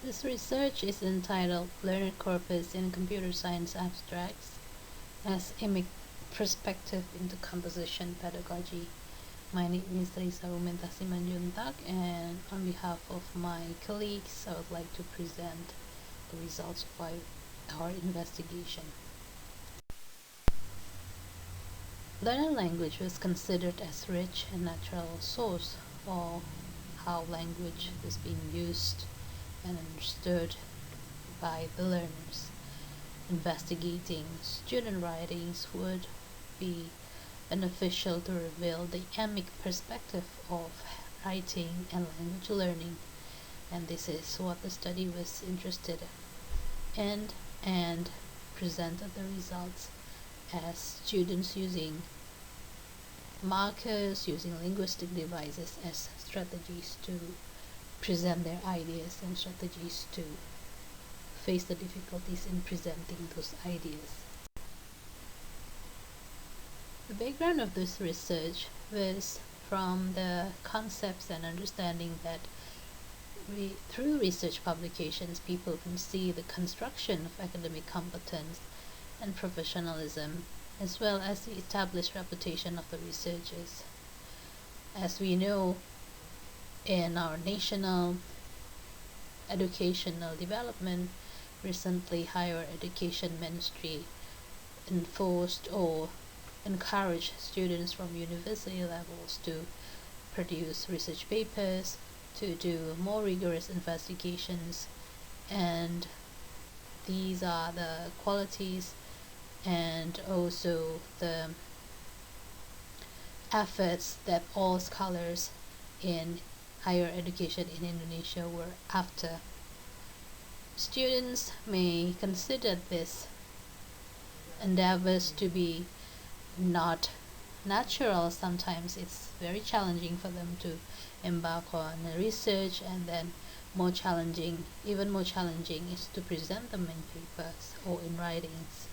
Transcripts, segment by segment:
This research is entitled Learner Corpus in Computer Science Abstracts as a Perspective into Composition Pedagogy. My name is Risa Rumenta Simanjuntak, and on behalf of my colleagues, I would like to present the results of our investigation. Learner language was considered as rich and natural source for how language is being used and understood by the learners. Investigating student writings would be beneficial to reveal the emic perspective of writing and language learning, and this is what the study was interested in, and presented the results as students using markers, using linguistic devices as strategies to present their ideas and strategies to face the difficulties in presenting those ideas. The background of this research was from the concepts and understanding that through research publications, people can see the construction of academic competence and professionalism, as well as the established reputation of the researchers. As we know, in our national educational development, recently higher education ministry enforced or encouraged students from university levels to produce research papers, to do more rigorous investigations, and these are the qualities and also the efforts that all scholars in higher education in Indonesia were after. Students may consider these endeavors to be not natural. Sometimes it's very challenging for them to embark on research, and then even more challenging is to present them in papers or in writings.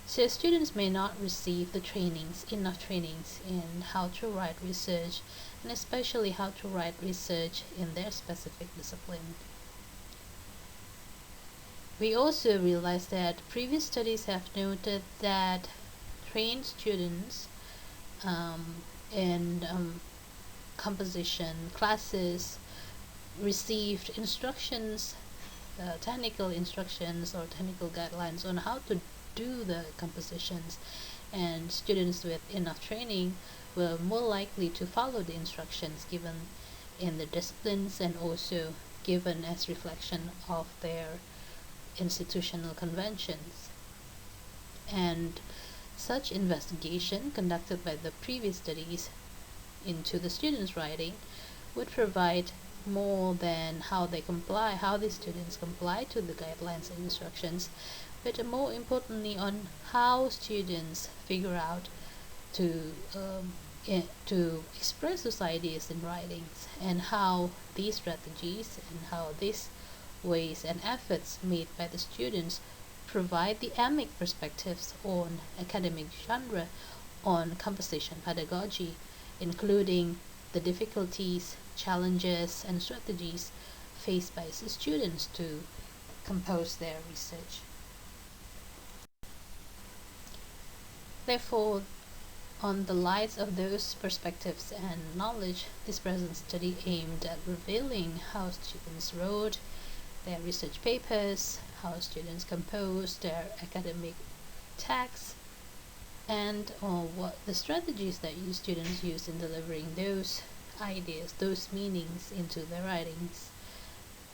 So students may not receive enough trainings in how to write research, and especially how to write research in their specific discipline. We also realized that previous studies have noted that trained students in composition classes received technical instructions or technical guidelines on how to do the compositions, and students with enough training were more likely to follow the instructions given in the disciplines and also given as reflection of their institutional conventions. And such investigation conducted by the previous studies into the students' writing would provide more than how the students comply to the guidelines and instructions, but more importantly on how students figure out to express those ideas in writings, and how these strategies and how these ways and efforts made by the students provide the emic perspectives on academic genre, on composition pedagogy, including the difficulties, challenges, and strategies faced by the students to compose their research. Therefore, on the light of those perspectives and knowledge, this present study aimed at revealing how students wrote their research papers, how students composed their academic texts, and what the strategies that students use in delivering those ideas, those meanings into their writings,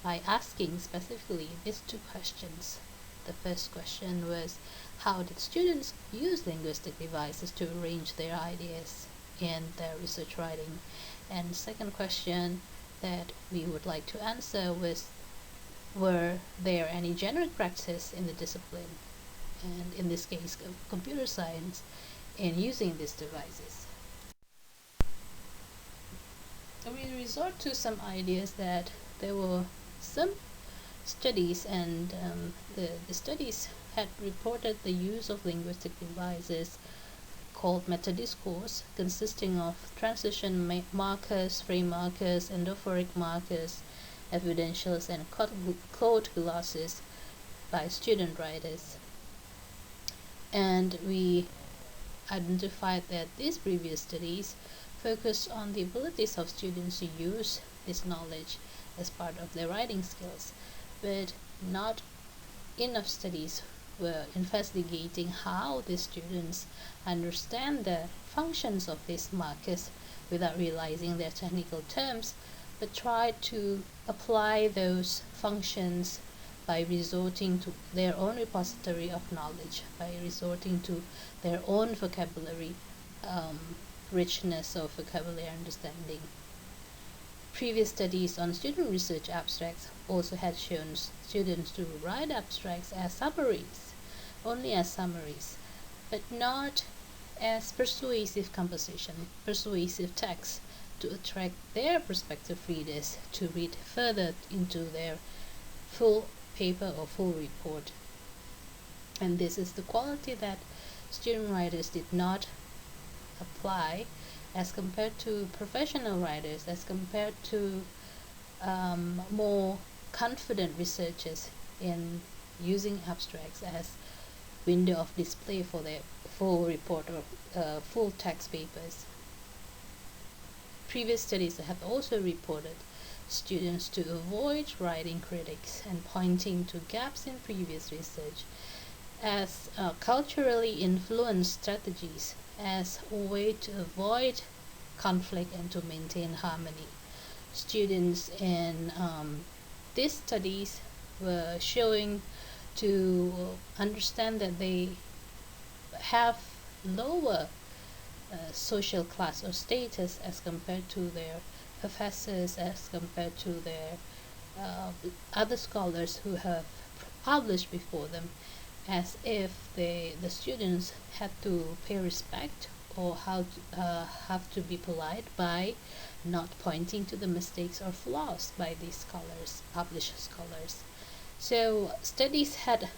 by asking specifically these two questions. The first question was, how did students use linguistic devices to arrange their ideas in their research writing? And second question that we would like to answer was, were there any generic practice in the discipline, and in this case computer science, in using these devices? We resort to some ideas that there were some studies, and the studies had reported the use of linguistic devices called metadiscourse, consisting of transition markers, frame markers, endophoric markers, evidentials, and code glosses by student writers. And we identified that these previous studies focused on the abilities of students to use this knowledge as part of their writing skills, but not enough studies were investigating how the students understand the functions of these markers without realizing their technical terms, but try to apply those functions by resorting to their own repository of knowledge, by resorting to their own vocabulary, richness of vocabulary understanding. Previous studies on student research abstracts also had shown students to write abstracts as summaries, only as summaries, but not as persuasive composition, persuasive text to attract their prospective readers to read further into their full paper or full report. And this is the quality that student writers did not apply as compared to professional writers, as compared to more confident researchers in using abstracts as window of display for their full report or full text papers. Previous studies have also reported students to avoid writing critics and pointing to gaps in previous research as culturally influenced strategies as a way to avoid conflict and to maintain harmony. Students in these studies were showing to understand that they have lower social class or status as compared to their professors, as compared to their other scholars who have published before them, as if the students had to pay respect or have to be polite by not pointing to the mistakes or flaws by these scholars, published scholars. So studies had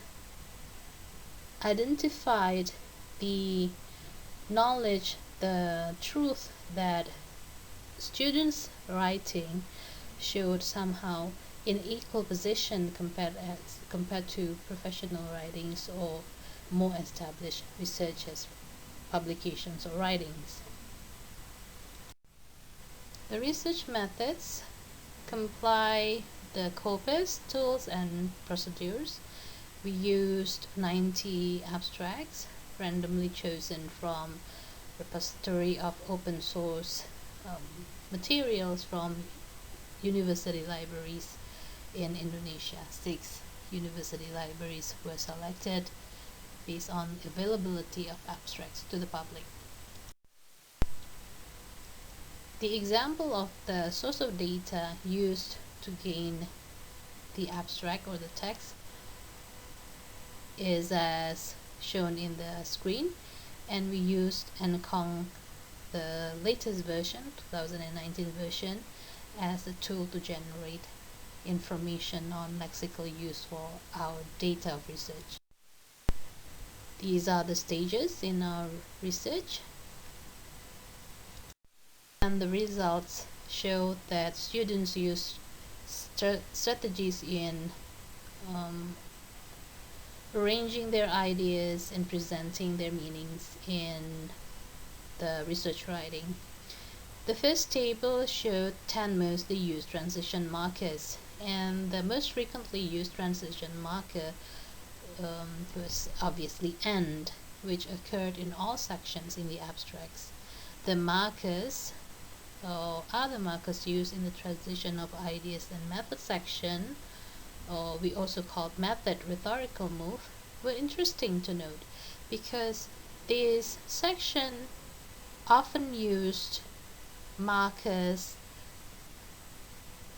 identified the knowledge, the truth that students writing showed somehow in equal position compared to professional writings or more established researchers, publications or writings. The research methods comply the Corpus tools and procedures. We used 90 abstracts randomly chosen from repository of open source materials from university libraries in Indonesia. 6 university libraries were selected based on availability of abstracts to the public. The example of the source of data used to gain the abstract or the text is as shown in the screen, and we used NCONG, the latest version, 2019 version, as a tool to generate information on lexical use for our data of research. These are the stages in our research, and the results show that students use strategies in arranging their ideas and presenting their meanings in the research writing. The first table showed 10 mostly used transition markers, and the most frequently used transition marker was obviously "and", which occurred in all sections in the abstracts. The markers or other markers used in the transition of ideas and method section, or we also called method rhetorical move, were interesting to note because this section often used markers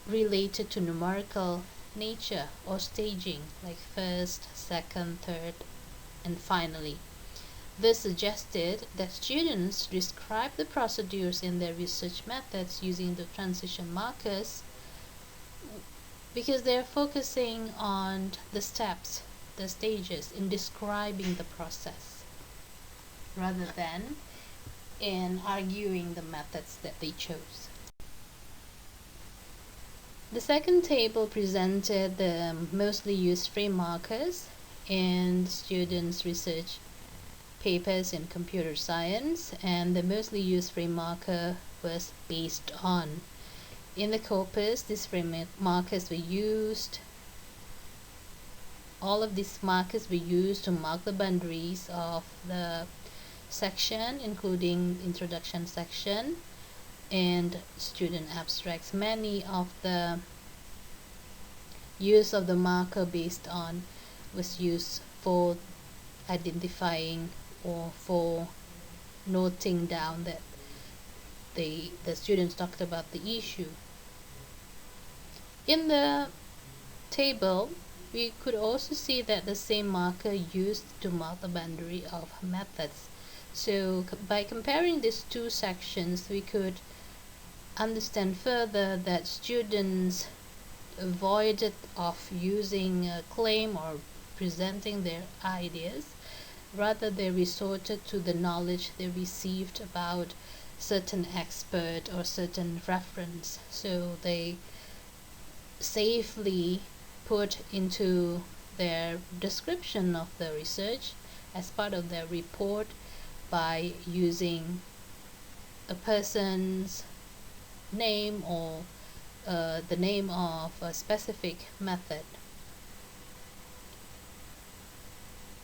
related to numerical nature or staging, like first, second, third, and finally. This suggested that students describe the procedures in their research methods using the transition markers because they're focusing on the steps, the stages in describing the process rather than in arguing the methods that they chose. The second table presented the mostly used frame markers in students' research papers in computer science, and the mostly used frame marker was based on. In the corpus, these frame markers were used. All of these markers were used to mark the boundaries of the section, including introduction section and student abstracts. Many of the use of the marker based on was used for identifying or for noting down that the students talked about the issue. In the table, we could also see that the same marker used to mark the boundary of methods. So by comparing these two sections, we could understand further that students avoided of using a claim or presenting their ideas. Rather, they resorted to the knowledge they received about certain expert or certain reference. So they safely put into their description of the research as part of their report by using a person's name or the name of a specific method.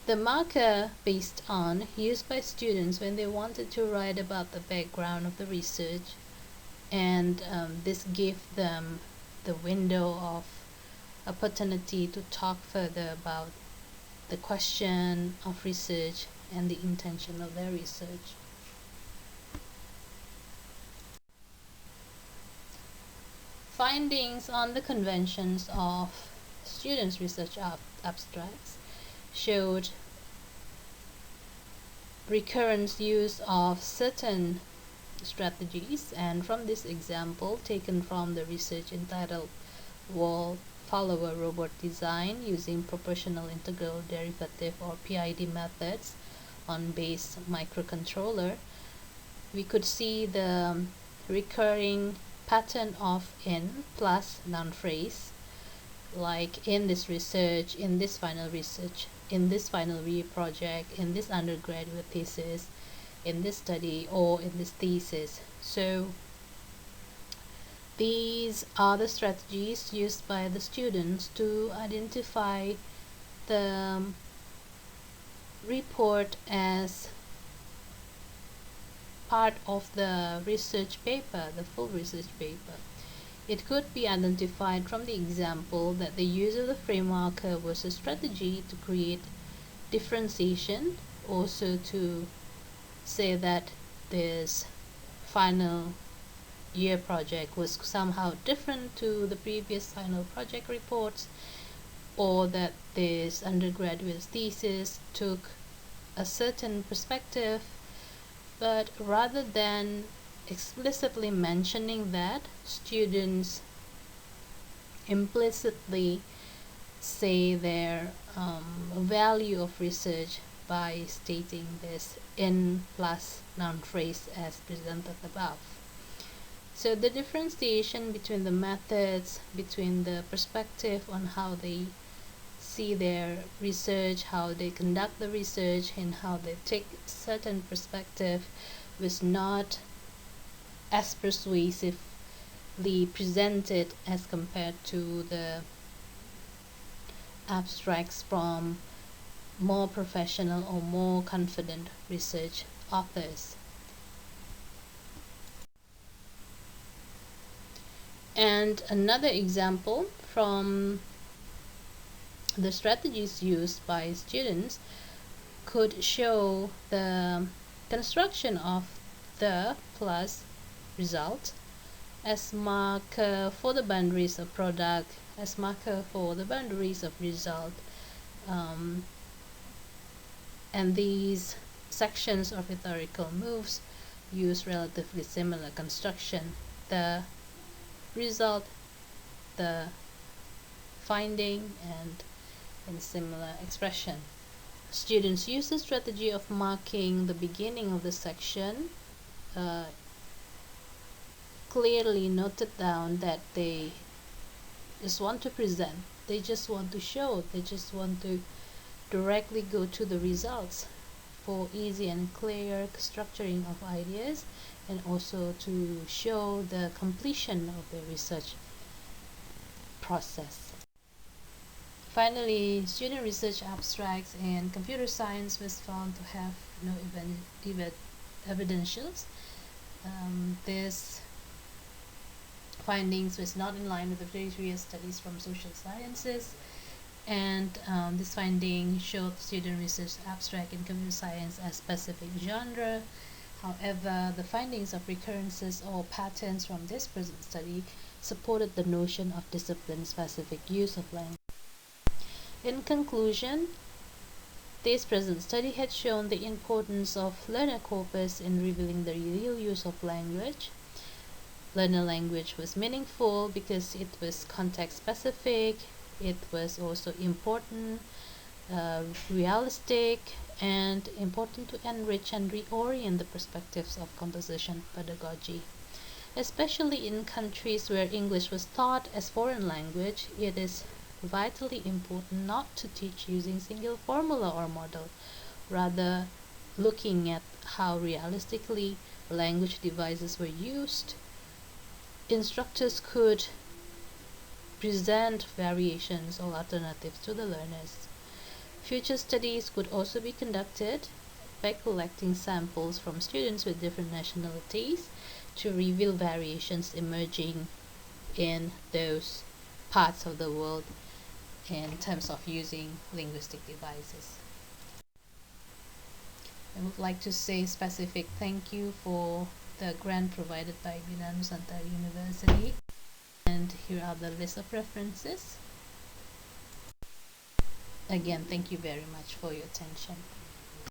The marker based on used by students when they wanted to write about the background of the research, and this gave them the window of opportunity to talk further about the question of research and the intention of their research. Findings on the conventions of students' research abstracts showed recurrent use of certain strategies, and from this example taken from the research entitled Wall Follower Robot Design using Proportional Integral Derivative or PID methods on base microcontroller, we could see the recurring pattern of in plus noun phrase, like in this research, in this final research, in this final year project, in this undergraduate thesis, in this study, or in this thesis. So these are the strategies used by the students to identify the report as part of the research paper, the full research paper. It could be identified from the example that the use of the frame marker was a strategy to create differentiation, also to say that this final year project was somehow different to the previous final project reports, or that this undergraduate thesis took a certain perspective. But rather than explicitly mentioning that, students implicitly say their value of research by stating this in plus noun phrase as presented above. So the differentiation between the methods, between the perspective on how they see their research, how they conduct the research, and how they take certain perspective was not as persuasively presented as compared to the abstracts from more professional or more confident research authors. And another example from the strategies used by students could show the construction of the plus result as marker for the boundaries of product, as marker for the boundaries of result, and these sections of rhetorical moves use relatively similar construction. The result, the finding, and in similar expression. Students use the strategy of marking the beginning of the section, clearly noted down that they just want to present, they just want to show, they just want to directly go to the results for easy and clear structuring of ideas, and also to show the completion of the research process. Finally, student research abstracts in computer science was found to have no evidentials. This findings was not in line with the previous studies from social sciences, and this finding showed student research abstract in computer science as specific genre. However, the findings of recurrences or patterns from this present study supported the notion of discipline-specific use of language. In conclusion, this present study had shown the importance of learner corpus in revealing the real use of language. Learner language was meaningful because it was context specific, it was also important, realistic, and important to enrich and reorient the perspectives of composition pedagogy. Especially in countries where English was taught as foreign language, it is vitally important not to teach using single formula or model, rather looking at how realistically language devices were used. Instructors could present variations or alternatives to the learners. Future studies could also be conducted by collecting samples from students with different nationalities to reveal variations emerging in those parts of the world in terms of using linguistic devices. I would like to say specific thank you for the grant provided by Bina Nusantara University, and here are the list of references. Again, thank you very much for your attention.